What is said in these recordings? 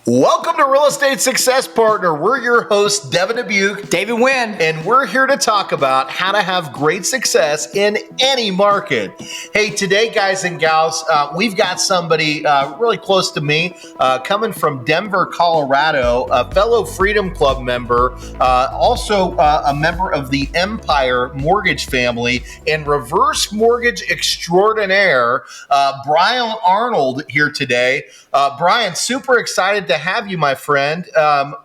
Welcome to Real Estate Success Partner. We're your hosts, Devin Dubuc, David Wynn, and we're here to talk about how to have great success in any market. Hey, today, guys and gals, we've got somebody really close to me coming from Denver, Colorado, a fellow Freedom Club member, also a member of the Empire Mortgage family, and reverse mortgage extraordinaire, Brian.Arnold here today. Brian, super excited to have you, my friend.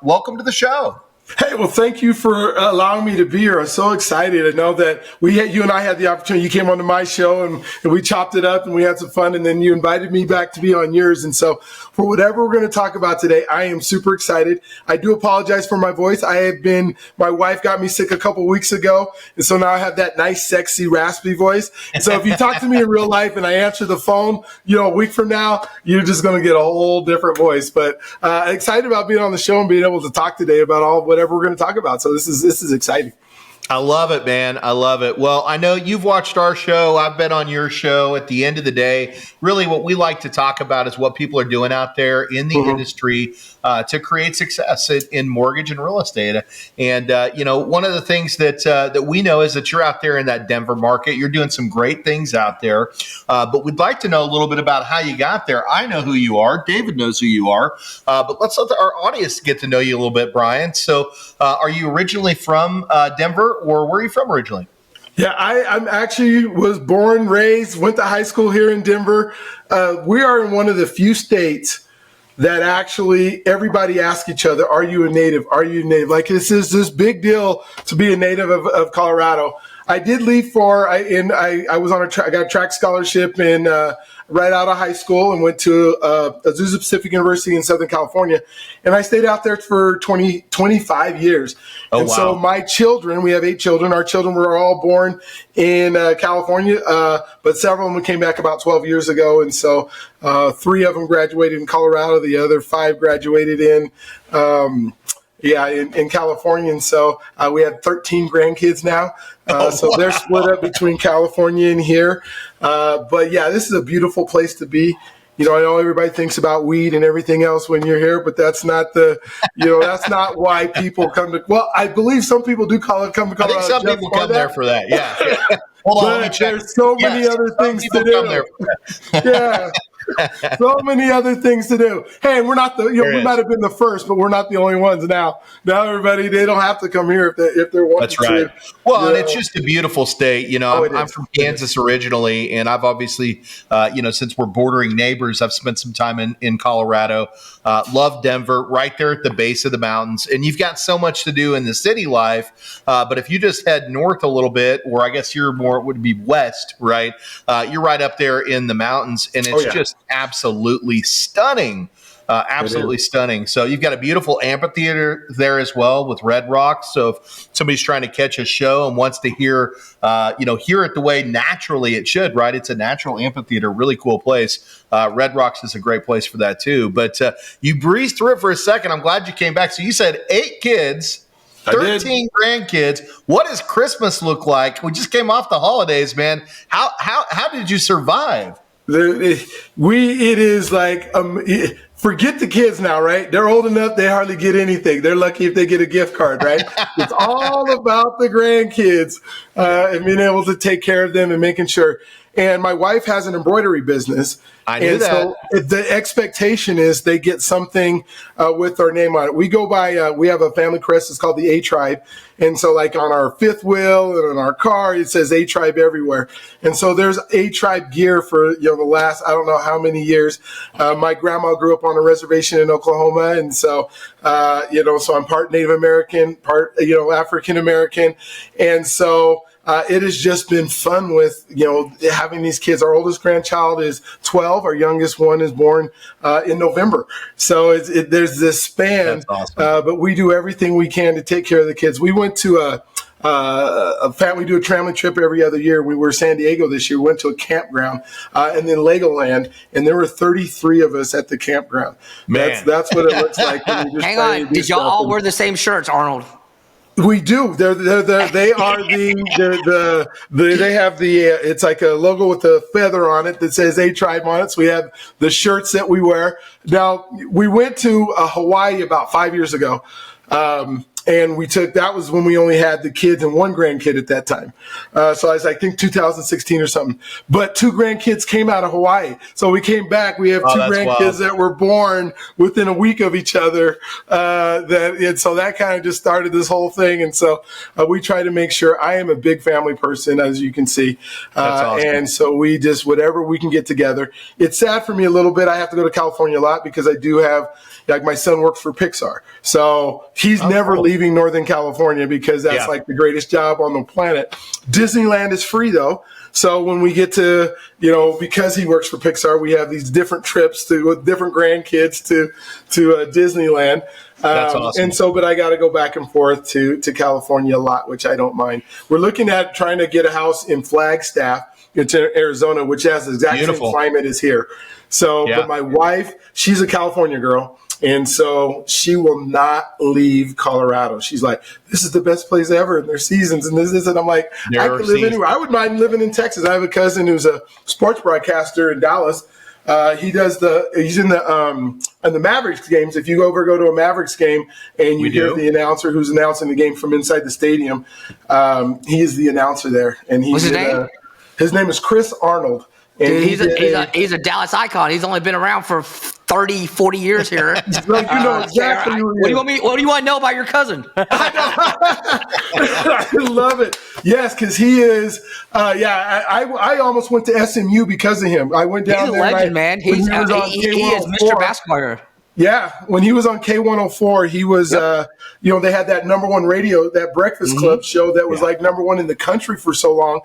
Welcome to the show. Hey, well, thank you for allowing me to be here. I'm so excited. I know that you and I had the opportunity. You came onto my show and we chopped it up and we had some fun, and then you invited me back to be on yours. And so for whatever we're going to talk about today, I am super excited. I do apologize for my voice. My wife got me sick a couple weeks ago, and so now I have that nice, sexy, raspy voice. And so if you talk to me in real life and I answer the phone, a week from now, you're just going to get a whole different voice. But excited about being on the show and being able to talk today about whatever we're going to talk about. So this is exciting. I love it, man. I love it. Well, I know you've watched our show. I've been on your show. At the end of the day, really what we like to talk about is what people are doing out there in the industry to create success in mortgage and real estate. And, one of the things that we know is that you're out there in that Denver market. You're doing some great things out there. But we'd like to know a little bit about how you got there. I know who you are. David knows who you are. But let's let our audience get to know you a little bit, Brian. So are you originally from Denver? Or where are you from originally? Yeah, I'm actually was born, raised, went to high school here in Denver. We are in one of the few states that actually everybody asks each other, are you a native? Are you a native? Like this is this big deal to be a native of Colorado. I did leave I was on I got a track scholarship in right out of high school and went to Azusa Pacific University in Southern California. And I stayed out there for 25 years. Oh, and wow. so my children, we have 8 children. Our children were all born in California, but several of them came back about 12 years ago. And so 3 of them graduated in Colorado. The other 5 graduated in California. And so we have 13 grandkids now. So they're split up between California and here. But yeah, this is a beautiful place to be. I know everybody thinks about weed and everything else when you're here, but that's not that's not why people come to, well, I believe some people do come to Colorado. I think some people come there for that. Yeah. Hold on, let me check. There's so many other things to do. Yeah. So many other things to do. Hey, we're not we might have been the first, but we're not the only ones now. Now everybody, they don't have to come here if they're wanting to. That's right. Well, and it's just a beautiful state. I'm from Kansas originally, and I've obviously, since we're bordering neighbors, I've spent some time in Colorado. Love Denver, right there at the base of the mountains. And you've got so much to do in the city life. But if you just head north a little bit, or I guess you're more, it would be west, right? You're right up there in the mountains, and it's just absolutely stunning. Absolutely stunning. So you've got a beautiful amphitheater there as well with Red Rocks. So if somebody's trying to catch a show and wants to hear it the way naturally it should, right? It's a natural amphitheater, really cool place. Red Rocks is a great place for that too. But you breezed through it for a second. I'm glad you came back. So you said 8 kids. 13 grandkids. What does Christmas look like? We just came off the holidays, man. How did you survive? It is like forget the kids now, right? They're old enough, they hardly get anything. They're lucky if they get a gift card, right? It's all about the grandkids and being able to take care of them and making sure. And my wife has an embroidery business. I knew that. So the expectation is they get something with our name on it. We go by, we have a family crest. It's called the A-Tribe. And so like on our fifth wheel and on our car, it says A-Tribe everywhere. And so there's A-Tribe gear for, the last, I don't know how many years. My grandma grew up on a reservation in Oklahoma. And so, so I'm part Native American, part, African American. And so, it has just been fun with, having these kids. Our oldest grandchild is 12. Our youngest one is born in November. So there's this span, awesome. But we do everything we can to take care of the kids. We went to a family, do a family trip every other year. We were in San Diego this year. We went to a campground and then Legoland, and there were 33 of us at the campground. Man. That's what it looks like. When you just Hang on. Did y'all all wear the same shirts, Arnold? We do. They are they have the it's like a logo with a feather on it that says A-Tribe on it. So we have the shirts that we wear. Now we went to Hawaii about 5 years ago. And that was when we only had the kids and one grandkid at that time. So I was, I think 2016 or something, but 2 grandkids came out of Hawaii. So we came back. We have 2 grandkids wild. That were born within a week of each other. So that kind of just started this whole thing. And so we try to make sure. I am a big family person, as you can see. Awesome. And so we just, whatever we can get together. It's sad for me a little bit. I have to go to California a lot because I do have, like, my son works for Pixar. So he's never leaving Northern California because that's like the greatest job on the planet. Disneyland is free though. So when we get to, because he works for Pixar, we have these different trips with different grandkids to Disneyland. That's awesome. And so, but I got to go back and forth to California a lot, which I don't mind. We're looking at trying to get a house in Flagstaff, into Arizona, which has the exact same climate as here. So, but my wife, she's a California girl. And so she will not leave Colorado. She's like, this is the best place ever, and there's seasons, and this is, and I'm like, I could live anywhere. I would mind living in Texas. I have a cousin who's a sports broadcaster in Dallas. He's in the Mavericks games. If you ever go to a Mavericks game and you hear the announcer who's announcing the game from inside the stadium, he is the announcer there. And what's his name? His name is Brian.Arnold. Dude, he's a Dallas icon. He's only been around for 30, 40 years here. Like, you know exactly what do you want to know about your cousin? I love it. Yes, because he is. I almost went to SMU because of him. I went down he's there. He's a legend, man. He is Mr. Basketball player. Yeah, when he was on K104, he was, they had that #1 radio, that Breakfast Club show that was like #1 in the country for so long.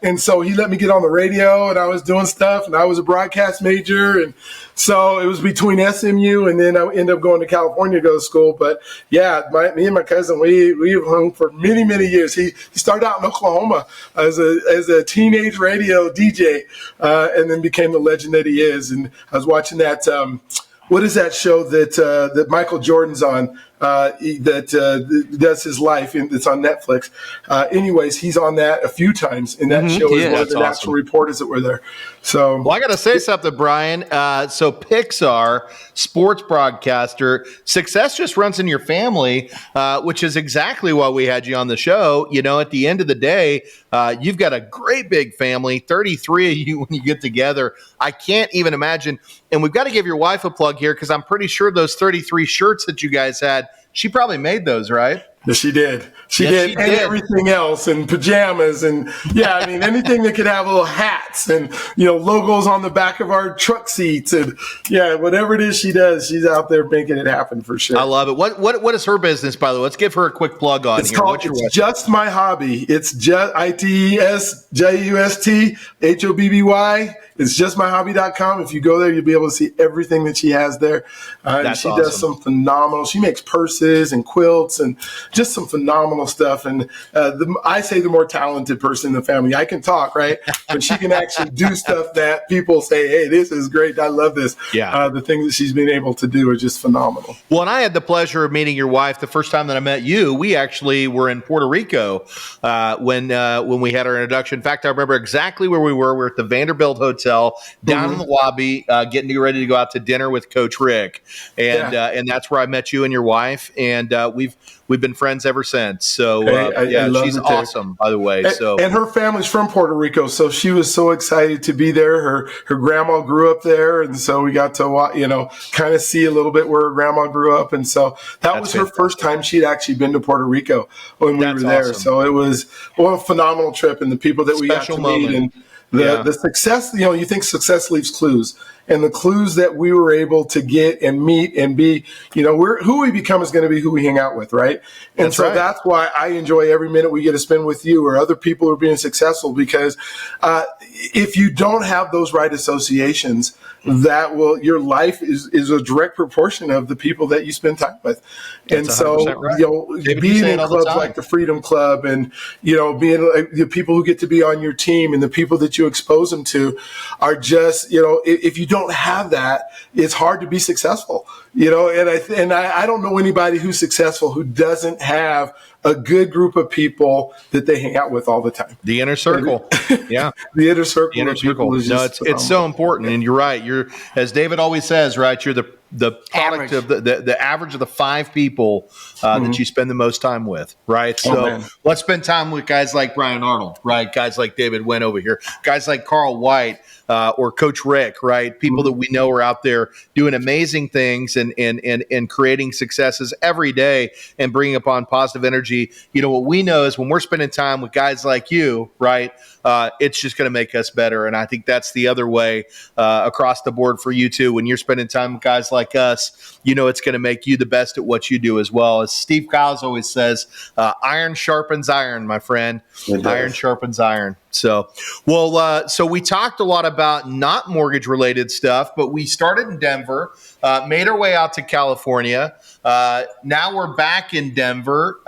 And so he let me get on the radio, and I was doing stuff, and I was a broadcast major. And so it was between SMU, and then I ended up going to California to go to school. But yeah, me and my cousin, we hung for many, many years. He started out in Oklahoma as a teenage radio DJ, and then became the legend that he is. And I was watching that, what is that show that Michael Jordan's on that does his life? And it's on Netflix. Anyways, he's on that a few times in that show as one of the actual reporters that were there. So, well, I got to say something, Brian. So Pixar, sports broadcaster, success just runs in your family, which is exactly why we had you on the show. At the end of the day, you've got a great big family, 33 of you when you get together. I can't even imagine. And we've got to give your wife a plug here because I'm pretty sure those 33 shirts that you guys had, she probably made those, right? Yes, she did. She did. And everything else, and pajamas, and anything that could have little hats and logos on the back of our truck seats, and whatever it is she does, she's out there making it happen for sure. I love it. What is her business, by the way? Let's give her a quick plug on it's here. It's Just My Hobby. It's just ITESJUSTHOBBY. It's justmyhobby.com. If you go there, you'll be able to see everything that she has there. She does some phenomenal. She makes purses and quilts and just some phenomenal stuff. And I say the more talented person in the family. I can talk, right? But she can actually do stuff that people say, hey, this is great. I love this. Yeah. The things that she's been able to do are just phenomenal. Well, and I had the pleasure of meeting your wife the first time that I met you. We actually were in Puerto Rico when we had our introduction. In fact, I remember exactly where we were. We were at the Vanderbilt Hotel down in the lobby, getting ready to go out to dinner with Coach Rick. And that's where I met you and your wife. And we've been friends ever since. So I she's awesome, by the way. And her family's from Puerto Rico, so she was so excited to be there. Her grandma grew up there, and so we got to kind of see a little bit where her grandma grew up. And so that was her first time she'd actually been to Puerto Rico when we were there. Awesome. So it was a phenomenal trip, and the people that we got to meet and the success. You think success leaves clues. And the clues that we were able to get and meet and be, who we become is going to be who we hang out with, right? And that's why I enjoy every minute we get to spend with you or other people who are being successful, because if you don't have those right associations your life is a direct proportion of the people that you spend time with. And so, right. Being in clubs like the Freedom Club and, being like the people who get to be on your team and the people that you expose them to are just, if you don't have that, it's hard to be successful, and I don't know anybody who's successful who doesn't have a good group of people that they hang out with all the time. The inner circle. Yeah. The inner circle. Is it's so important. And you're right. You're, as David always says, right, you're the product of the average of the 5 people that you spend the most time with, right? So let's spend time with guys like Brian.Arnold, right? Guys like David Wynn over here, guys like Carl White, or Coach Rick, right? People that we know are out there doing amazing things and creating successes every day and bringing upon positive energy. What we know is when we're spending time with guys like you, right, it's just going to make us better. And I think that's the other way across the board for you too. When you're spending time with guys like us, it's going to make you the best at what you do as well. As Steve Kyles always says, iron sharpens iron, my friend. Iron sharpens iron. So we talked a lot about not mortgage related stuff, but we started in Denver, made our way out to California. Now we're back in Denver.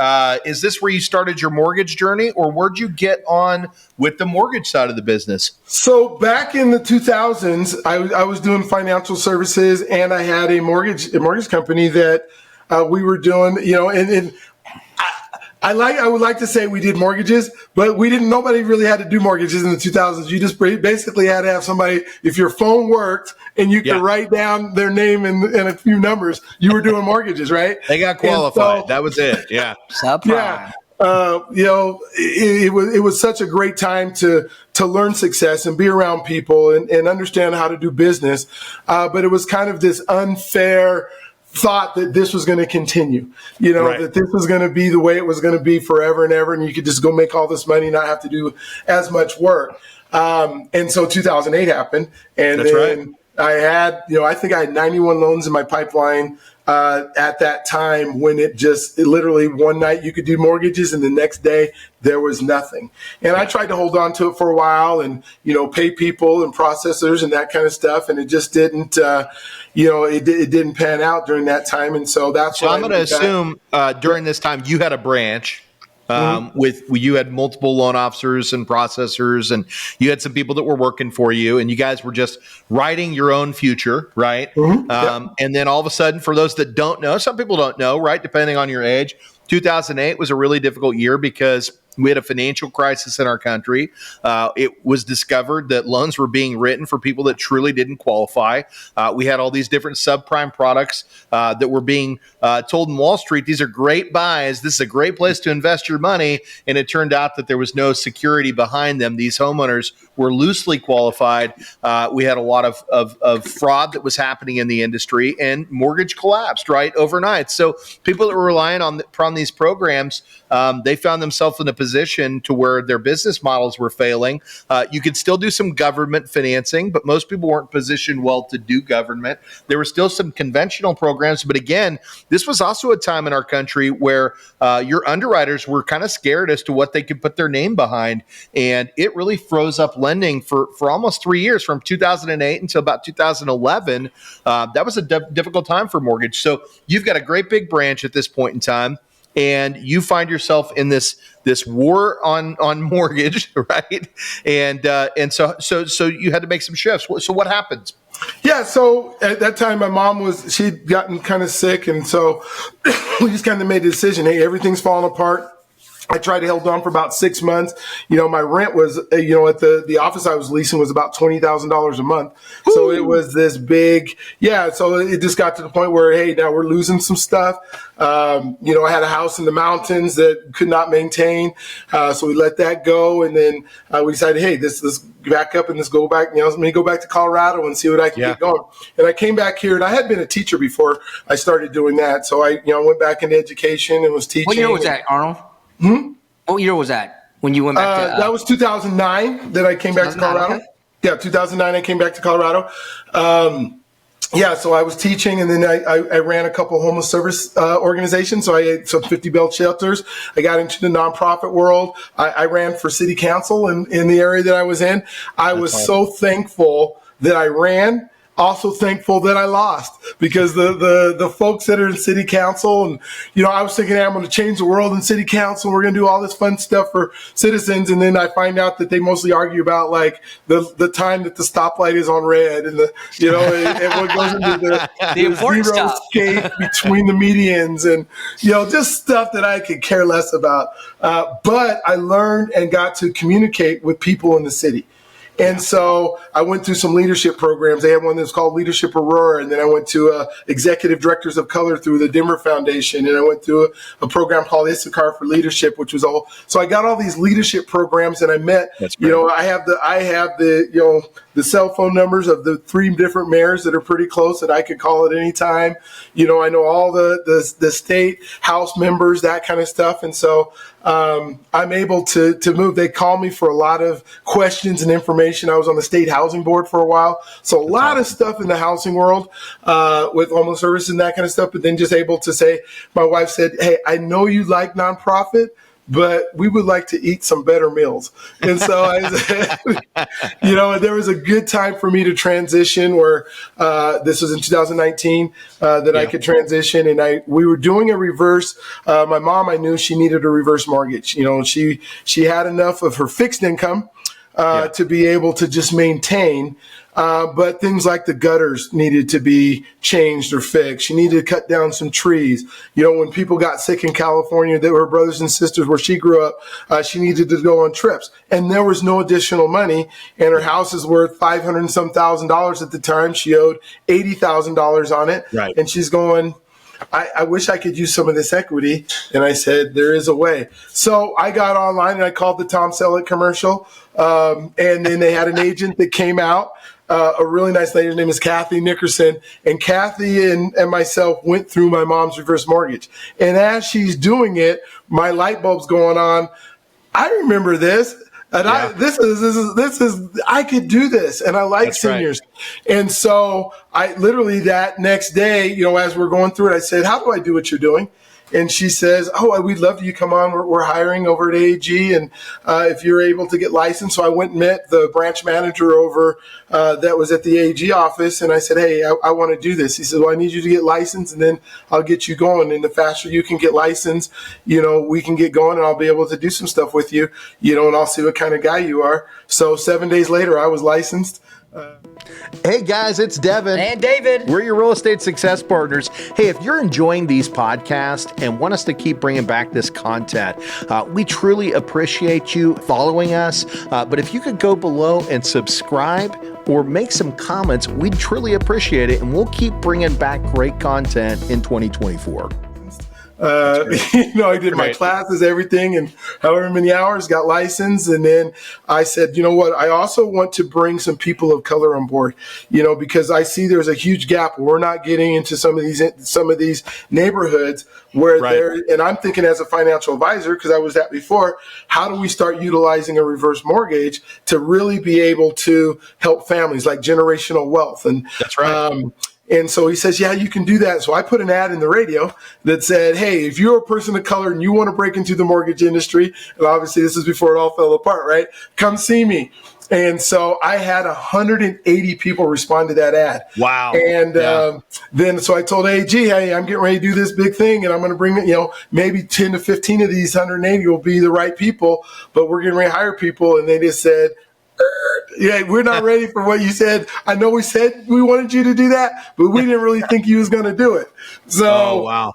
Is this where you started your mortgage journey, or where'd you get on with the mortgage side of the business? So back in the 2000s, I was doing financial services, and I had a mortgage company that we were doing, and I would like to say we did mortgages, but we didn't. Nobody really had to do mortgages in the 2000s. You just basically had to have somebody. If your phone worked and you could write down their name and a few numbers, you were doing mortgages, right? They got qualified. That was it. Yeah. Subprime. Yeah. It was such a great time to learn success and be around people and understand how to do business. But it was kind of this unfair thought that this was going to continue, that this was going to be the way it was going to be forever and ever. And you could just go make all this money, not have to do as much work. And so 2008 happened. And I had, I think I had 91 loans in my pipeline at that time, when it literally one night you could do mortgages and the next day there was nothing. And I tried to hold on to it for a while and, pay people and processors and that kind of stuff. And it just didn't, it didn't pan out during that time. And so that's why I'm going to assume during this time you had a branch. You had multiple loan officers and processors, and you had some people that were working for you, and you guys were just writing your own future, right? And then all of a sudden, for those that don't know, some people don't know, right? Depending on your age, 2008 was a really difficult year because we had a financial crisis in our country. It was discovered that loans were being written for people that truly didn't qualify. We had all these different subprime products that were being told in Wall Street, these are great buys. This is a great place to invest your money. And it turned out that there was no security behind them. These homeowners were loosely qualified. We had a lot of fraud that was happening in the industry, and mortgage collapsed, right, overnight. So people that were relying on these programs, they found themselves in a position to where their business models were failing. You could still do some government financing, but most people weren't positioned well to do government. There were still some conventional programs, but again, this was also a time in our country where your underwriters were kind of scared as to what they could put their name behind, and it really froze up lending for almost 3 years, from 2008 until about 2011. That was a difficult time for mortgage. So you've got a great big branch at this point in time, and you find yourself in this war on mortgage, right? And so you had to make some shifts. So what happens? Yeah, so at that time, my mom she'd gotten kind of sick, and so we just kind of made a decision. Hey, everything's falling apart. I tried to hold on for about 6 months. My rent was, at the office I was leasing was about $20,000 a month. Ooh. So it was this big, so it just got to the point where, hey, now we're losing some stuff. I had a house in the mountains that could not maintain. So we let that go. And then we decided, hey, let's back up and let's go back, let me go back to Colorado and see what I can get going. And I came back here, and I had been a teacher before I started doing that. So I went back into education and was teaching. What year was that, Arnold? What year was that when you went back to? That was 2009 that I came back to Colorado. Okay. Yeah, 2009 I came back to Colorado. So I was teaching, and then I ran a couple homeless service organizations. So I had some 50 bell shelters. I got into the nonprofit world. I ran for city council in the area that I was in. I was so thankful that I ran. also thankful that I lost, because the folks that are in city council, and, I was thinking, hey, I'm going to change the world in city council. We're going to do all this fun stuff for citizens. And then I find out that they mostly argue about like the time that the stoplight is on red, and and what goes into the important zero stuff. escape between the medians, and, just stuff that I could care less about. But I learned and got to communicate with people in the city. And so I went through some leadership programs. They had one that's called Leadership Aurora. And then I went to Executive Directors of Color through the Denver Foundation. And I went through a program called Issachar for Leadership, which was so I got all these leadership programs, and I met, I have the cell phone numbers of the 3 different mayors that are pretty close that I could call at any time. I know all the state house members, that kind of stuff. And so I'm able to move. They call me for a lot of questions and information. I was on the state housing board for a while. So a lot of stuff in the housing world with homeless services and that kind of stuff. But then just able to say, my wife said, hey, I know you like nonprofit, but we would like to eat some better meals. And so I said, there was a good time for me to transition, where this was in 2019 that I could transition. And we were doing a reverse. My mom, I knew she needed a reverse mortgage. She had enough of her fixed income to be able to just maintain. But things like the gutters needed to be changed or fixed. She needed to cut down some trees. When people got sick in California, that were brothers and sisters where she grew up, she needed to go on trips. And there was no additional money. And her house is worth $500 and some thousand at the time. She owed $80,000 on it. Right. And she's going, I wish I could use some of this equity. And I said, there is a way. So I got online and I called the Tom Selleck commercial. And then they had an agent that came out. A really nice lady. Her name is Kathy Nickerson. And Kathy and myself went through my mom's reverse mortgage. And as she's doing it, my light bulb's going on. I remember this. And this is, I could do this. And I like seniors. Right. And so I literally that next day, as we're going through it, I said, how do I do what you're doing? And she says, oh, we'd love you to come on. We're hiring over at AAG, and if you're able to get licensed. So I went and met the branch manager over that was at the AAG office, and I said, hey, I want to do this. He said, well, I need you to get licensed, and then I'll get you going. And the faster you can get licensed, we can get going, and I'll be able to do some stuff with you, and I'll see what kind of guy you are. So 7 days later, I was licensed. Hey guys, it's Devin and David. We're your real estate success partners. Hey, if you're enjoying these podcasts and want us to keep bringing back this content, we truly appreciate you following us. But if you could go below and subscribe or make some comments, we'd truly appreciate it. And we'll keep bringing back great content in 2024. I did my classes, everything, and however many hours, got licensed. And then I said, you know what, I also want to bring some people of color on board, because I see there's a huge gap. We're not getting into some of these neighborhoods where and I'm thinking as a financial advisor, because I was that before, how do we start utilizing a reverse mortgage to really be able to help families, like generational wealth? And that's right. And so he says, yeah, you can do that. So I put an ad in the radio that said, hey, if you're a person of color and you want to break into the mortgage industry, and obviously this is before it all fell apart, right? Come see me. And so I had 180 people respond to that ad. Wow. And then so I told AG, hey, I'm getting ready to do this big thing, and I'm going to bring, maybe 10 to 15 of these 180 will be the right people, but we're getting ready to hire people. And they just said, yeah, we're not ready for what you said. I know we said we wanted you to do that, but we didn't really think you was going to do it. So,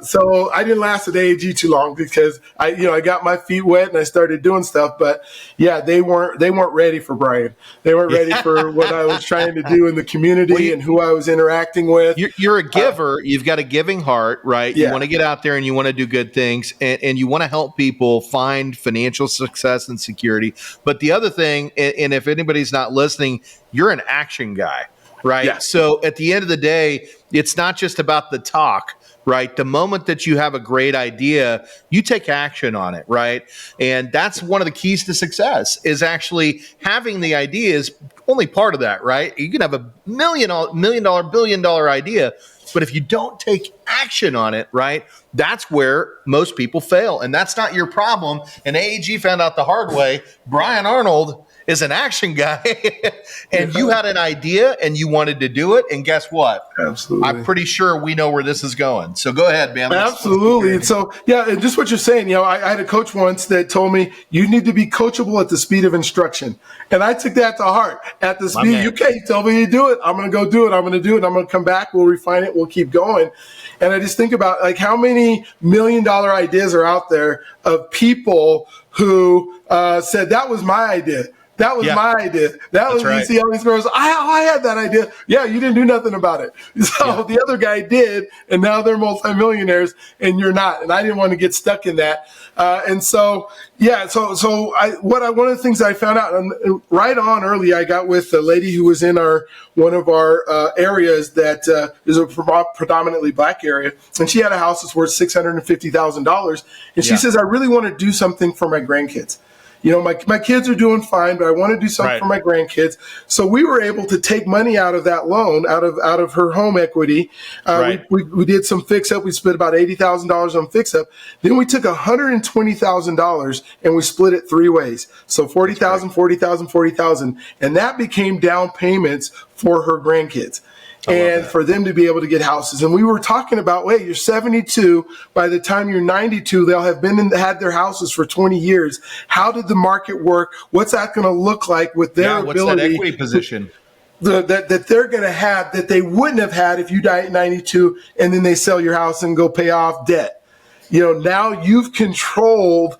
so I didn't last at AAG too long, because I got my feet wet and I started doing stuff. But yeah, they weren't ready for Brian. They weren't ready for what I was trying to do in the community and who I was interacting with. You're a giver. You've got a giving heart, right? You want to get out there and you want to do good things, and you want to help people find financial success and security. But the other thing, and if anybody's not listening, you're an action guy, right? Yeah. So at the end of the day, it's not just about the talk, right? The moment that you have a great idea, you take action on it, right? And that's one of the keys to success, is actually having the idea is only part of that, right? You can have a $1 billion idea, but if you don't take action on it, right, that's where most people fail. And that's not your problem. And AAG found out the hard way. Brian.Arnold is an action guy, and you had an idea and you wanted to do it. And guess what? Absolutely. I'm pretty sure we know where this is going. So go ahead, man. Absolutely. And so, yeah, and just what you're saying, I had a coach once that told me you need to be coachable at the speed of instruction. And I took that to heart. At the speed, you tell me to do it. I'm going to go do it. I'm going to do it. I'm going to come back. We'll refine it. We'll keep going. And I just think about like how many $1 million ideas are out there of people who said that was my idea. That was my idea. That was right. You see all these girls. I had that idea. Yeah, you didn't do nothing about it. So the other guy did, and now they're multimillionaires, and you're not. And I didn't want to get stuck in that. One of the things I found out, and right on early, I got with a lady who was in one of our areas that is a predominantly black area, and she had a house that's worth $650,000, and she says, I really want to do something for my grandkids. My kids are doing fine, but I want to do something for my grandkids. So we were able to take money out of that loan, out of her home equity. We did some fix up. We spent about $80,000 on fix up. Then we took $120,000 and we split it 3 ways. So $40,000, $40,000, $40,000, and that became down payments for her grandkids. And for them to be able to get houses. And we were talking about, wait, you're 72. By the time you're 92, they'll have had their houses for 20 years. How did the market work? What's that going to look like with their ability? What's that equity position? That they're going to have that they wouldn't have had if you die at 92 and then they sell your house and go pay off debt. Now you've controlled,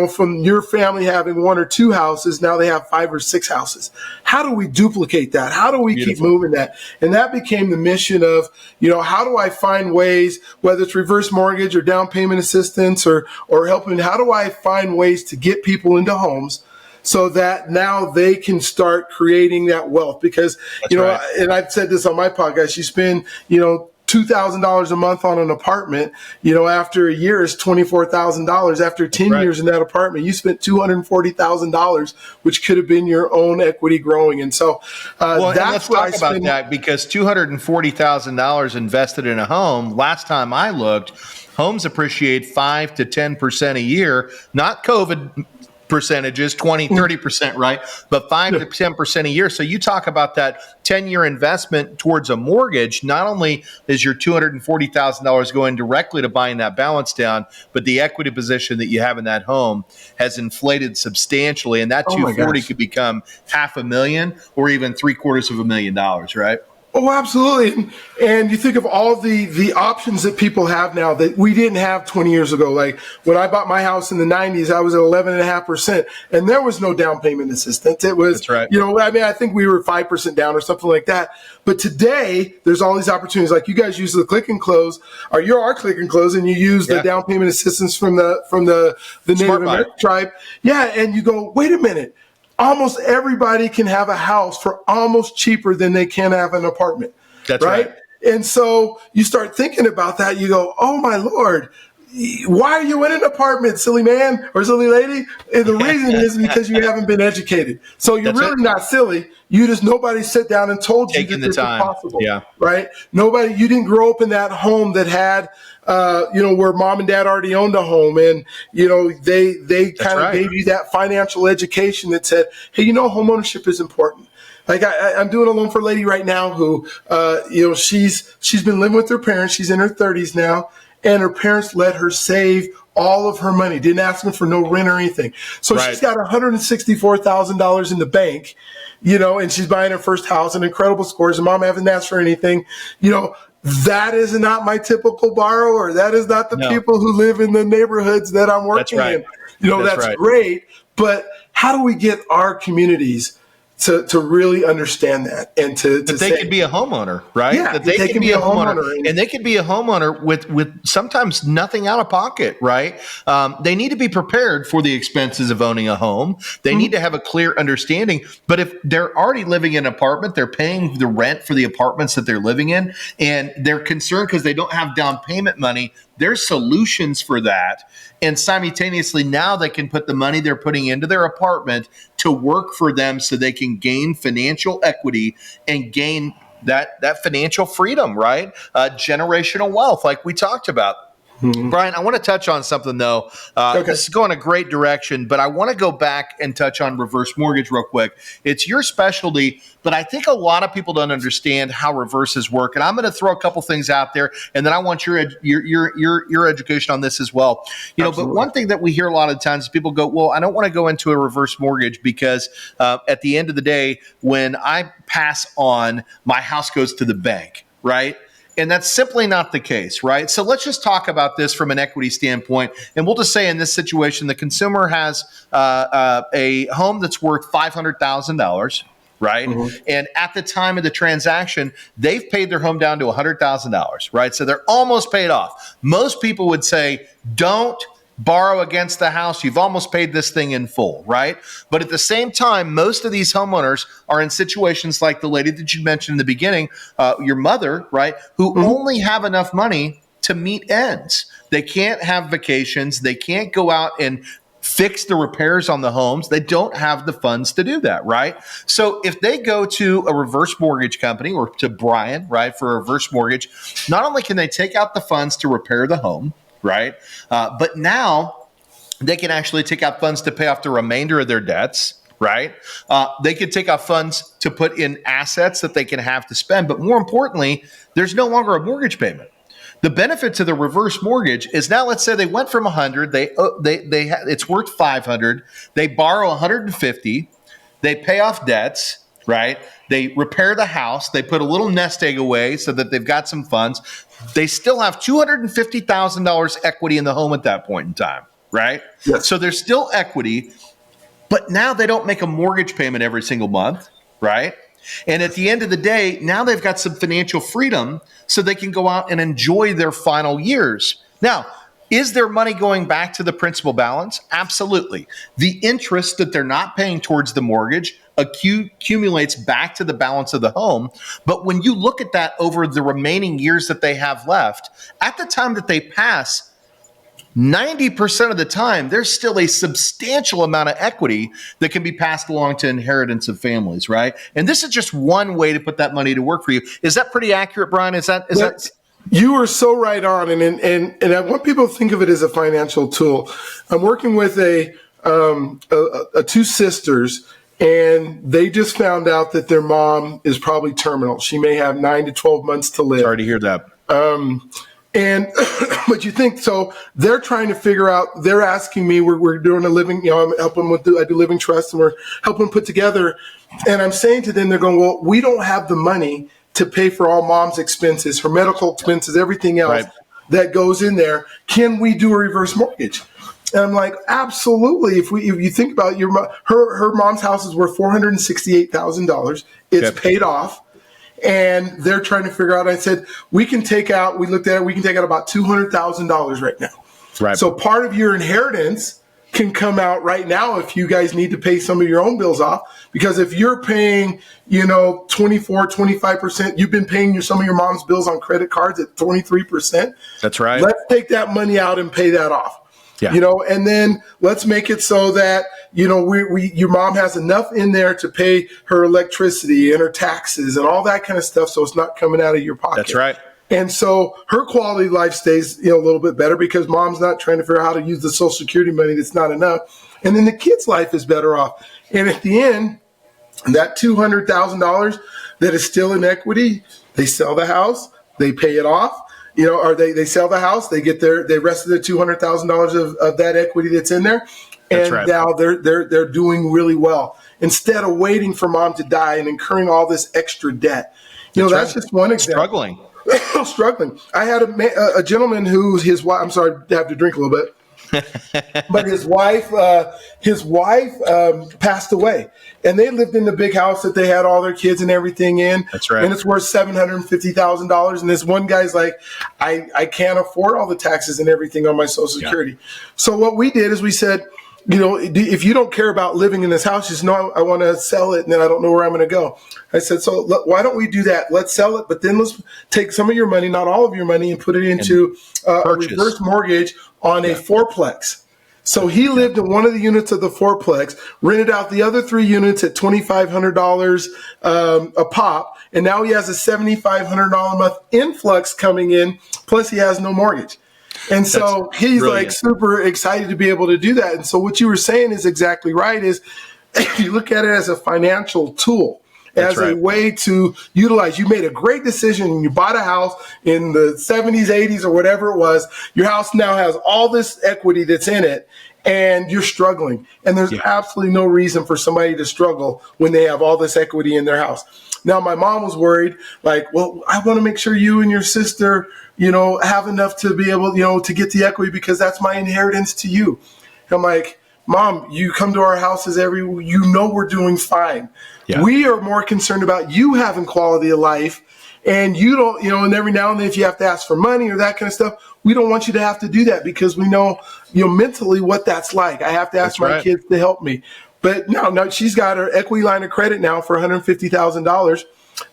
from your family having 1 or 2 houses, now they have 5 or 6 houses. How do we duplicate that? How do we keep moving that? And that became the mission of, how do I find ways, whether it's reverse mortgage or down payment assistance or helping, how do I find ways to get people into homes so that now they can start creating that wealth? Because, and I've said this on my podcast, you spend, $2,000 a month on an apartment, after a year is $24,000. After 10 years in that apartment, you spent $240,000, which could have been your own equity growing. And so let's talk about that, because $240,000 invested in a home, last time I looked, homes appreciate 5 to 10% a year, not COVID percentages, 20, 30%, right? But 5 to 10% a year. So you talk about that 10-year investment towards a mortgage. Not only is your $240,000 going directly to buying that balance down, but the equity position that you have in that home has inflated substantially. And that $240,000 could become $500,000 or even $750,000, right? Oh, absolutely. And you think of all the options that people have now that we didn't have 20 years ago. Like when I bought my house in the 90s, I was at 11.5%, and there was no down payment assistance. It was, I think we were 5% down or something like that. But today, there's all these opportunities. Like you guys use the Click and Close, or you're our Click and Close, and you use the down payment assistance from the Native American tribe. Yeah, and you go, wait a minute. Almost everybody can have a house for almost cheaper than they can have an apartment. That's right. And so you start thinking about that. You go, oh, my Lord, why are you in an apartment, silly man or silly lady? And the reason is because you haven't been educated. So you're really not silly. Nobody sat down and told you that this is possible. Yeah. Right? You didn't grow up in that home that had, where mom and dad already owned a home, and, they kind of gave you that financial education that said, hey, home ownership is important. Like I'm doing a loan for a lady right now who, she's been living with her parents. She's in her 30s now, and her parents let her save all of her money. Didn't ask them for no rent or anything. So she's got $164,000 in the bank, and she's buying her first house and incredible scores, and mom hasn't asked for anything. That is not my typical borrower. That is not the people who live in the neighborhoods that I'm working in. That's great. But how do we get our communities to really understand that and that they can be a homeowner, right? Yeah, that they can be a homeowner, and they can be a homeowner with sometimes nothing out of pocket, right? They need to be prepared for the expenses of owning a home. They need to have a clear understanding. But if they're already living in an apartment, they're paying the rent for the apartments that they're living in, and they're concerned because they don't have down payment money. There's solutions for that. And simultaneously, now they can put the money they're putting into their apartment to work for them so they can gain financial equity and gain that financial freedom, right? Generational wealth, like we talked about. Brian, I want to touch on something, though. This is going a great direction, but I want to go back and touch on reverse mortgage real quick. It's your specialty, but I think a lot of people don't understand how reverses work. And I'm going to throw a couple things out there, and then I want your education on this as well. But one thing that we hear a lot of times, people go, well, I don't want to go into a reverse mortgage because at the end of the day, when I pass on, my house goes to the bank, right? And that's simply not the case, right? So let's just talk about this from an equity standpoint. And we'll just say in this situation, the consumer has a home that's worth $500,000, right? Mm-hmm. And at the time of the transaction, they've paid their home down to $100,000, right? So they're almost paid off. Most people would say, don't borrow against the house. You've almost paid this thing in full, right? But at the same time, most of these homeowners are in situations like the lady that you mentioned in the beginning, your mother, right, who only have enough money to meet ends. They can't have vacations. They can't go out and fix the repairs on the homes. They don't have the funds to do that, right? So if they go to a reverse mortgage company or to Brian, right, for a reverse mortgage, not only can they take out the funds to repair the home, right? But now they can actually take out funds to pay off the remainder of their debts, right? They could take out funds to put in assets that they can have to spend. But more importantly, there's no longer a mortgage payment. The benefit to the reverse mortgage is now, let's say they went from 100, it's worth 500, they borrow 150, they pay off debts, right? They repair the house. They put a little nest egg away so that they've got some funds. They still have $250,000 equity in the home at that point in time, right? Yes. So there's still equity, but now they don't make a mortgage payment every single month, right? And at the end of the day, now they've got some financial freedom so they can go out and enjoy their final years. Now, is their money going back to the principal balance? Absolutely. The interest that they're not paying towards the mortgage accumulates back to the balance of the home. But when you look at that over the remaining years that they have left, at the time that they pass, 90% of the time, there's still a substantial amount of equity that can be passed along to inheritance of families, right? And this is just one way to put that money to work for you. Is that pretty accurate, Brian? Is that You are so right on, and I want people to think of it as a financial tool. I'm working with a two sisters, and they just found out that their mom is probably terminal. She may have 9 to 12 months to live. Sorry to hear that. But you think, so they're trying to figure out, they're asking me, we're doing a living, I'm helping I do living trust, and we're helping put together. And I'm saying to them, they're going, well, we don't have the money to pay for all mom's expenses, her medical expenses, everything else that goes in there. Can we do a reverse mortgage? And I'm like, absolutely. If you think about it, her mom's house is worth $468,000. It's paid off. And they're trying to figure out, I said, we looked at it, we can take out about $200,000 right now. Right. So part of your inheritance can come out right now if you guys need to pay some of your own bills off. Because if you're paying, 24, 25%, you've been paying some of your mom's bills on credit cards at 23%. That's right. Let's take that money out and pay that off. Yeah. And then let's make it so that, your mom has enough in there to pay her electricity and her taxes and all that kind of stuff. So it's not coming out of your pocket. That's right. And so her quality of life stays, a little bit better because mom's not trying to figure out how to use the Social Security money that's not enough. And then the kid's life is better off. And at the end, that $200,000 that is still in equity, they sell the house, they pay it off. Or they sell the house, they get the rest of the $200,000 of that equity that's in there, and now they're doing really well instead of waiting for mom to die and incurring all this extra debt. That's just one example. Struggling. I had a gentleman who's his wife. I'm sorry, I have to drink a little bit. But his wife passed away, and they lived in the big house that they had all their kids and everything in. That's right. And it's worth $750,000. And this one guy's like, I can't afford all the taxes and everything on my Social Security. Yeah. So what we did is we said, if you don't care about living in this house, just know I want to sell it, and then I don't know where I'm going to go. I said, so why don't we do that? Let's sell it, but then let's take some of your money, not all of your money, and put it into a reverse mortgage on a fourplex. So he lived in one of the units of the fourplex, rented out the other 3 units at $2,500 a pop, and now he has a $7,500 a month influx coming in, plus he has no mortgage. And so he's brilliant. like super excited to be able to do that. And so what you were saying is exactly right, is you look at it as a financial tool, as a way to utilize. You made a great decision and you bought a house in the 70s, 80s, or whatever it was. Your house now has all this equity that's in it, and you're struggling. And there's absolutely no reason for somebody to struggle when they have all this equity in their house. Now, my mom was worried, like, well, I want to make sure you and your sister, have enough to be able, to get the equity, because that's my inheritance to you. I'm like, Mom, you come to our houses we're doing fine. Yeah. We are more concerned about you having quality of life, and you don't, and every now and then if you have to ask for money or that kind of stuff, we don't want you to have to do that, because we know, mentally what that's like. I have to ask my kids to help me. But no, she's got her equity line of credit now for $150,000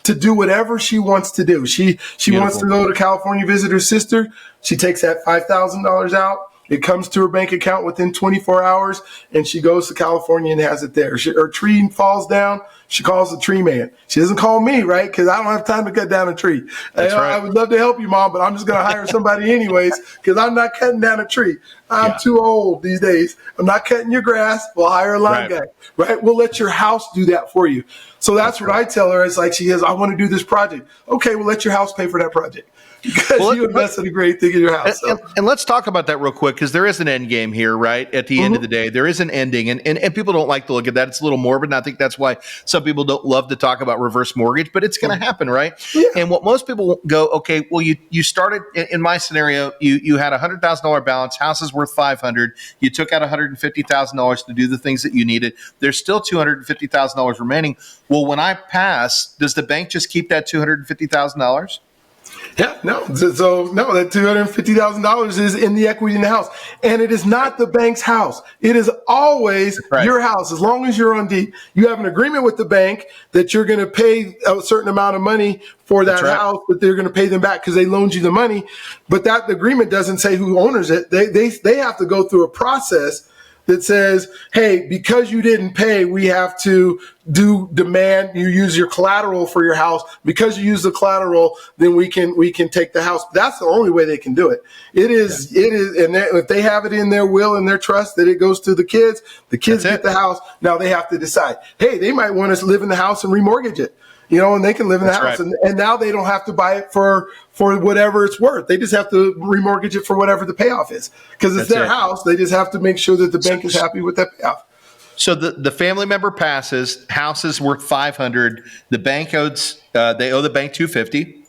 to do whatever she wants to do. She wants to go to California, visit her sister. She takes that $5,000 out. It comes to her bank account within 24 hours, and she goes to California and has it there. Her tree falls down. She calls the tree man. She doesn't call me, right? Because I don't have time to cut down a tree. I would love to help you, Mom, but I'm just going to hire somebody anyways, because I'm not cutting down a tree. I'm too old these days. I'm not cutting your grass. We'll hire a lawn guy, right? We'll let your house do that for you. So that's what I tell her. It's like, she goes, I want to do this project. Okay, we'll let your house pay for that project. Because you invested a great thing in your house. And let's talk about that real quick, because there is an end game here, right? At the end of the day, there is an ending, and people don't like to look at that. It's a little morbid, and I think that's why some people don't love to talk about reverse mortgage, but it's going to happen, right? Yeah. And what most people go, okay, well, you started, in my scenario, you had a $100,000 balance, house is worth $500, you took out $150,000 to do the things that you needed. There's still $250,000 remaining. Well, when I pass, does the bank just keep that $250,000? Yeah, no. So no, that $250,000 is in the equity in the house, and it is not the bank's house. It is always your house. As long as you're on deed, you have an agreement with the bank that you're going to pay a certain amount of money for that house, but they're going to pay them back because they loaned you the money. But that agreement doesn't say who owns it. They have to go through a process that says, hey, because you didn't pay, we have to demand you use your collateral for your house. Because you use the collateral, then we can take the house. That's the only way they can do it. It is, and if they have it in their will and their trust that it goes to the kids get the house. Now they have to decide, hey, they might want us to live in the house and remortgage it. And they can live in the house. And now they don't have to buy it for whatever it's worth. They just have to remortgage it for whatever the payoff is. Because it's their house. They just have to make sure that the bank is happy with that payoff. So the family member passes, house is worth $500. The bank owes, they owe the bank $250.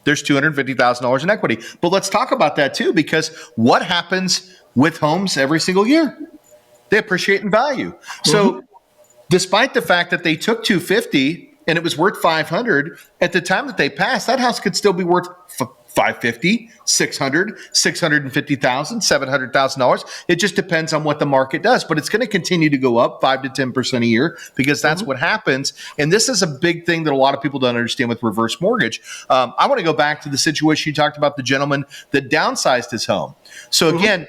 There's $250,000 in equity. But let's talk about that too, because what happens with homes every single year? They appreciate in value. So despite the fact that they took $250 and it was worth $500, at the time that they passed, that house could still be worth $550, $600, $650,000, $700,000. It just depends on what the market does, but it's going to continue to go up 5 to 10% a year, because that's what happens. And this is a big thing that a lot of people don't understand with reverse mortgage. I want to go back to the situation you talked about, the gentleman that downsized his home. So again,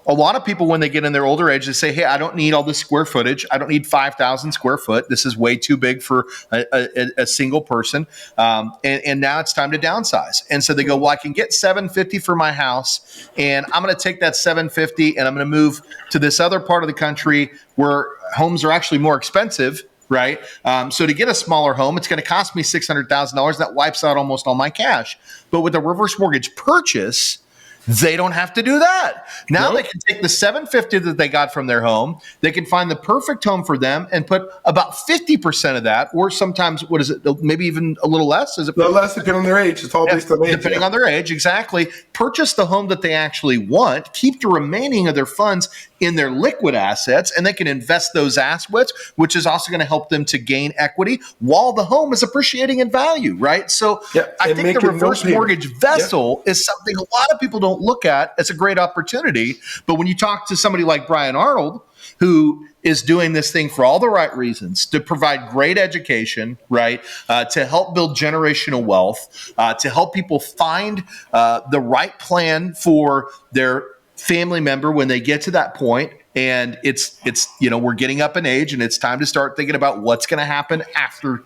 a lot of people, when they get in their older age, they say, hey, I don't need all this square footage. I don't need 5,000 square foot. This is way too big for a single person. And now it's time to downsize. And so they go, well, I can get $750 for my house, and I'm going to take that $750 and I'm going to move to this other part of the country where homes are actually more expensive. Right. So to get a smaller home, it's going to cost me $600,000. That wipes out almost all my cash. But with a reverse mortgage purchase, they don't have to do that. Now they can take the $750 that they got from their home. They can find the perfect home for them and put about 50% of that, or sometimes, what is it, maybe even a little less? Is it a little less depending on their age? It's all based on age. Depending on their age, exactly. Purchase the home that they actually want, keep the remaining of their funds in their liquid assets, and they can invest those assets, which is also going to help them to gain equity while the home is appreciating in value, right? So I think the reverse mortgage vessel is something a lot of people don't look at as a great opportunity. But when you talk to somebody like Brian.Arnold, who is doing this thing for all the right reasons, to provide great education, right? To help build generational wealth, to help people find the right plan for their family member when they get to that point. And it's we're getting up in age, and it's time to start thinking about what's going to happen after,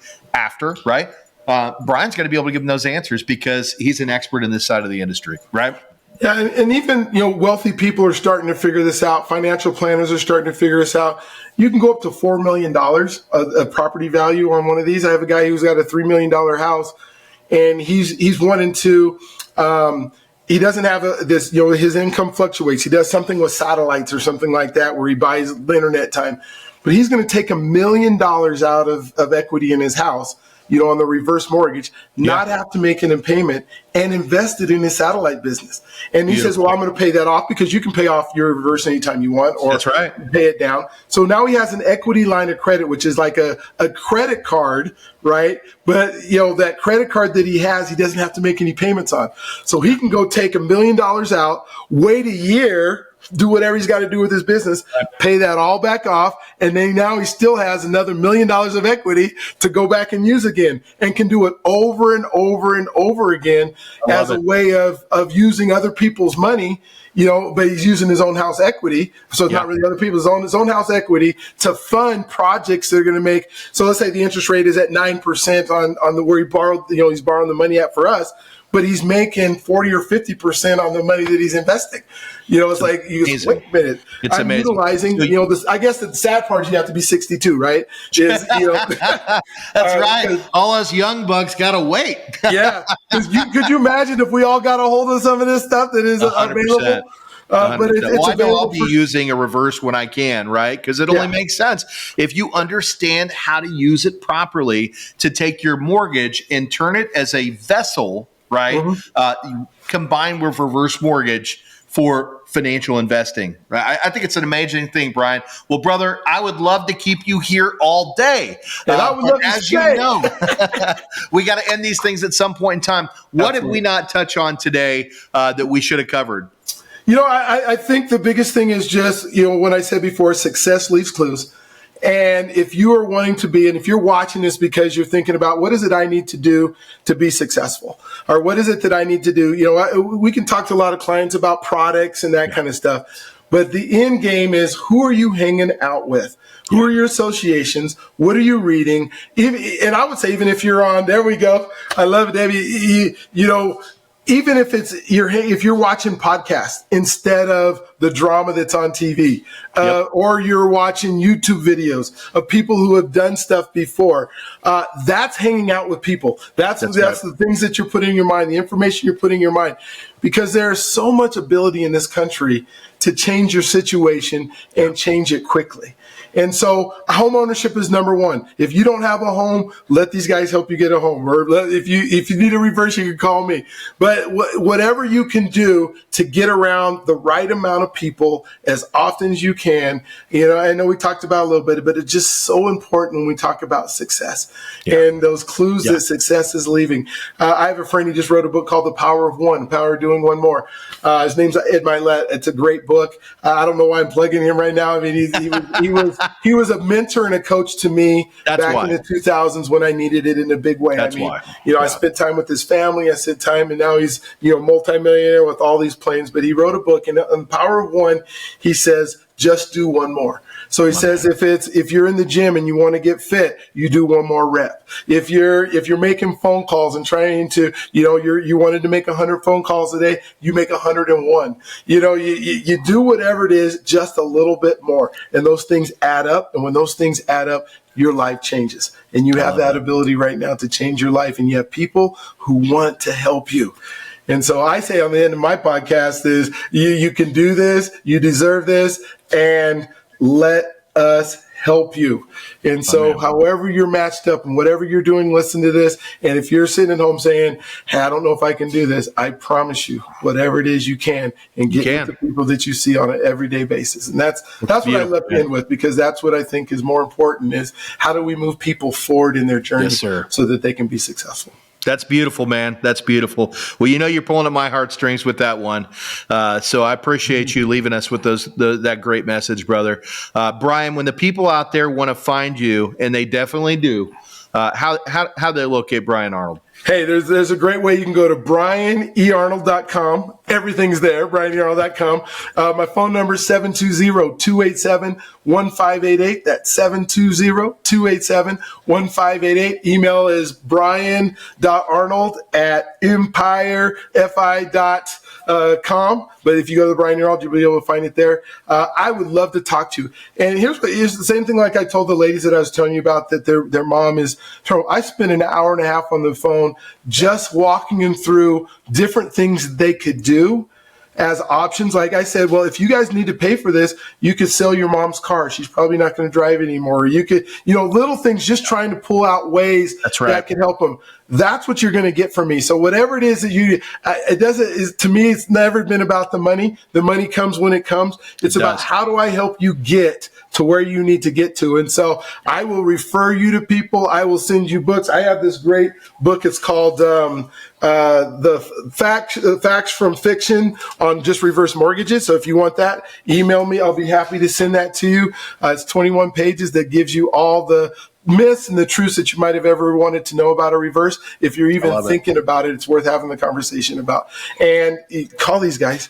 right? Brian's going to be able to give them those answers because he's an expert in this side of the industry, right? Yeah, and even, wealthy people are starting to figure this out. Financial planners are starting to figure this out. You can go up to $4 million of property value on one of these. I have a guy who's got a $3 million house, and he's wanting to, he doesn't have this, his income fluctuates. He does something with satellites or something like that where he buys the internet time. But he's going to take $1 million out of equity in his house, on the reverse mortgage, not have to make an payment, and invest it in his satellite business. And he says, well, I'm going to pay that off, because you can pay off your reverse anytime you want, or That's right. pay it down. So now he has an equity line of credit, which is like a credit card, right? But, that credit card that he has, he doesn't have to make any payments on. So he can go take $1 million out, wait a year, do whatever he's got to do with his business, pay that all back off, and then now he still has another $1 million of equity to go back and use again, and can do it over and over and over again as a way of using other people's money, but he's using his own house equity. So it's not really other people's, his own house equity to fund projects that are going to make. So let's say the interest rate is at 9% on the where he borrowed, he's borrowing the money at for us, but he's making 40 or 50% on the money that he's investing. It's like, wait a minute. It's I'm amazing. utilizing, this. I guess the sad part is you have to be 62, right? That's right. All us young bucks got to wait. Yeah. Could you imagine if we all got a hold of some of this stuff that is 100%. available? But it's I know I'll available. be using a reverse when I can, right? Because it only makes sense if you understand how to use it properly to take your mortgage and turn it as a vessel, right? Combined with reverse mortgage for financial investing, right? I think it's an amazing thing, Brian. Well, brother, I would love to keep you here all day. And I would love to as stay. you know, we got to end these things at some point in time. What did we not touch on today that we should have covered? I think the biggest thing is just, when I said before, success leaves clues. And if you are wanting to be, and if you're watching this because you're thinking about what is it I need to do to be successful, or what is it that I need to do? We can talk to a lot of clients about products and that kind of stuff. But the end game is, who are you hanging out with? Who are your associations? What are you reading? And I would say, even if you're on, there we go. I love it, Debbie. Even if if you're watching podcasts instead of the drama that's on TV, or you're watching YouTube videos of people who have done stuff before, that's hanging out with people. That's the things that you're putting in your mind, the information you're putting in your mind, because there is so much ability in this country to change your situation and change it quickly. And so home ownership is number one. If you don't have a home, let these guys help you get a home. Or if you need a reverse, you can call me. But whatever you can do to get around the right amount of people as often as you can. I know we talked about a little bit, but it's just so important when we talk about success and those clues that success is leaving. I have a friend who just wrote a book called The Power of One, Power of Doing One More. His name's Ed Milet. It's a great book. I don't know why I'm plugging him right now. I mean, he was a mentor and a coach to me back in the 2000s when I needed it in a big way. I spent time with his family. I spent time, and now he's multimillionaire with all these planes. But he wrote a book, and on The Power of One, he says, just do one more. So he says, if you're in the gym and you want to get fit, you do one more rep. If you're making phone calls and trying to, you wanted to make 100 phone calls a day, you make 101. You do whatever it is, just a little bit more. And those things add up. And when those things add up, your life changes. And you have that ability right now to change your life. And you have people who want to help you. And so I say on the end of my podcast is, you can do this, you deserve this, and let us help you. And so however you're matched up and whatever you're doing, listen to this. And if you're sitting at home saying, hey, I don't know if I can do this, I promise you, whatever it is you can, and get with the people that you see on an everyday basis. And that's what I left in with, because that's what I think is more important, is how do we move people forward in their journey so that they can be successful. That's beautiful, man. That's beautiful. Well, you're pulling at my heartstrings with that one. So I appreciate you leaving us with that great message, brother. Brian, when the people out there want to find you, and they definitely do, how do they locate Brian.Arnold? Hey, there's a great way. You can go to Brian.Arnold.com, everything's there, Brian.Arnold.com. My phone number is 720-287-1588. That's 720-287-1588. Email is Brian.Arnold@empirefi.com. But if you go to Brian.Arnold, you'll be able to find it there. I would love to talk to you. And here's the same thing like I told the ladies that I was telling you about, that their mom is. I spent an hour and a half on the phone just walking them through different things that they could do as options. Like I said, well, if you guys need to pay for this, you could sell your mom's car. She's probably not going to drive anymore. You could, little things, just trying to pull out ways that can help them. That's what you're going to get from me. So whatever it is that to me, it's never been about the money. The money comes when it comes. It's about how do I help you get to where you need to get to. And so I will refer you to people. I will send you books. I have this great book. It's called the Facts from Fiction on just reverse mortgages. So if you want that, email me. I'll be happy to send that to you. It's 21 pages that gives you all the myths and the truths that you might have ever wanted to know about a reverse. If you're even thinking about it, it's worth having the conversation about. And call these guys.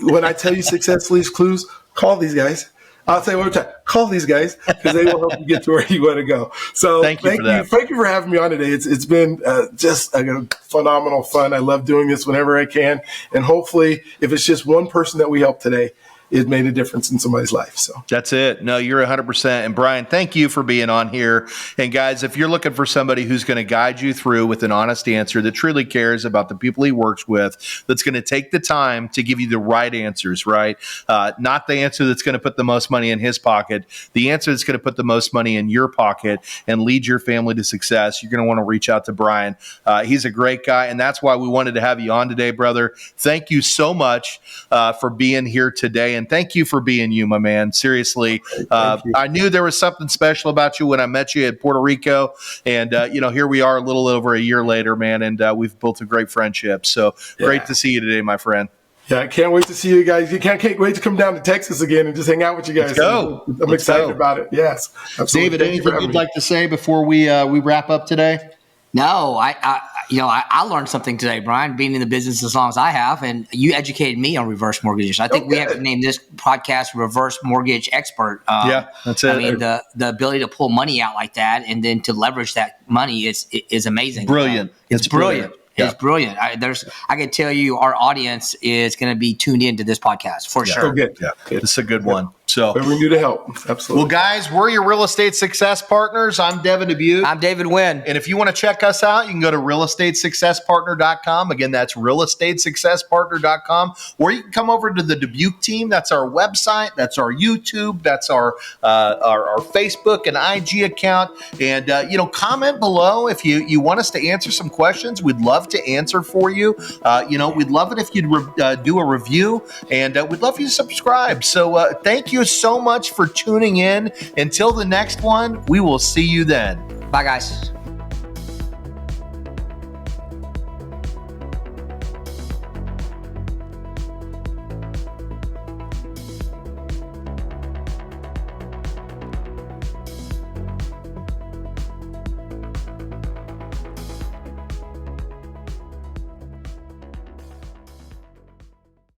When I tell you success leaves clues, call these guys. I'll say one more time, call these guys because they will help you get to where you want to go. So thank you for having me on today. It's been just phenomenal fun. I love doing this whenever I can. And hopefully if it's just one person that we help today, it made a difference in somebody's life. So that's it. No, you're 100%. And Brian, thank you for being on here. And guys, if you're looking for somebody who's going to guide you through with an honest answer that truly cares about the people he works with, that's going to take the time to give you the right answers, right? Not the answer that's going to put the most money in his pocket, the answer that's going to put the most money in your pocket and lead your family to success. You're going to want to reach out to Brian. He's a great guy. And that's why we wanted to have you on today, brother. Thank you so much for being here today. And thank you for being you, my man. Seriously, I knew there was something special about you when I met you at Puerto Rico. And, here we are a little over a year later, man, and we've built a great friendship. So great to see you today, my friend. Yeah, I can't wait to see you guys. Can't wait to come down to Texas again and just hang out with you guys. Let's go. I'm excited about it. Yes, absolutely. David, anything you'd like to say before we wrap up today? No, I learned something today, Brian, being in the business as long as I have, and you educated me on reverse mortgages. I think we have to name this podcast Reverse Mortgage Expert. That's it. I mean, the ability to pull money out like that and then to leverage that money is amazing. Brilliant. It's brilliant. It's brilliant. I can tell you our audience is going to be tuned into this podcast for sure. Good. Yeah, it's a good one. So whatever we do to help. Absolutely. Well, guys, we're your real estate success partners. I'm Devin Dubuc. I'm David Wynn. And if you want to check us out, you can go to realestatesuccesspartner.com. Again, that's realestatesuccesspartner.com. Or you can come over to the Dubuc team. That's our website. That's our YouTube. That's our Facebook and IG account. And, comment below if you want us to answer some questions. We'd love to answer for you. We'd love it if you'd do a review. And we'd love you to subscribe. So thank you so much for tuning in. Until the next one, we will see you then. Bye, guys.